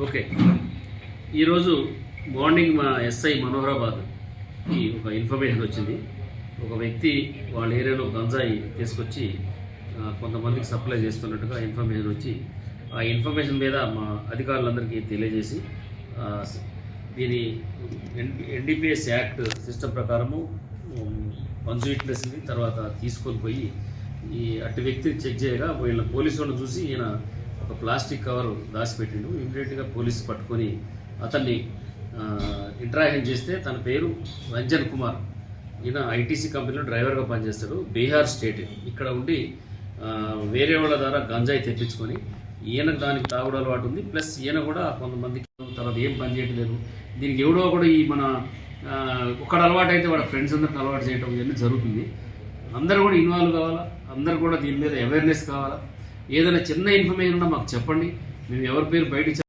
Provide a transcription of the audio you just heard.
Okay, ఈరోజు morning మా SI మనోహరాబాద్కి ఒక ఇన్ఫర్మేషన్ వచ్చింది. ఒక వ్యక్తి వాళ్ళ ఏరియాలో గంజాయి తీసుకొచ్చి కొంతమందికి సప్లై చేస్తున్నట్టుగా ఇన్ఫర్మేషన్ వచ్చి, ఆ ఇన్ఫర్మేషన్ మీద మా అధికారులందరికీ తెలియజేసి దీని ఎన్డీపీఎస్ యాక్ట్ సిస్టమ్ ప్రకారము పంచుయిట్నెస్ని తర్వాత తీసుకొని పోయి అటు వ్యక్తిని చెక్ చేయగా వీళ్ళ పోలీసు వాళ్ళు చూసి ఈయన ఒక ప్లాస్టిక్ కవర్ దాచిపెట్టిండు. ఇమీడియట్గా పోలీసు పట్టుకొని అతన్ని ఇంటరాక్షన్ చేస్తే తన పేరు రంజన్ కుమార్. ఈయన ఐటీసీ కంపెనీలో డ్రైవర్గా పనిచేస్తాడు. బీహార్ స్టేట్ ఇక్కడ ఉండి వేరే వాళ్ళ ద్వారా గంజాయి తెప్పించుకొని ఈయనకు దానికి తాగుడు అలవాటు ఉంది. ప్లస్ ఈయన కూడా కొంతమందికి తర్వాత ఏం పని చేయట్లేదు. దీనికి ఎవడో కూడా ఈ మన ఒకడు అలవాటు అయితే వాడు ఫ్రెండ్స్ అందరికి అలవాటు చేయడం ఇవన్నీ జరుగుతుంది. అందరూ కూడా ఇన్వాల్వ్ కావాలా, అందరూ కూడా దీని మీద అవేర్నెస్ కావాలా. ఏదైనా చిన్న ఇన్ఫర్మేషన్ ఉన్నా మాకు చెప్పండి. మేము ఎవరి పేరు బయట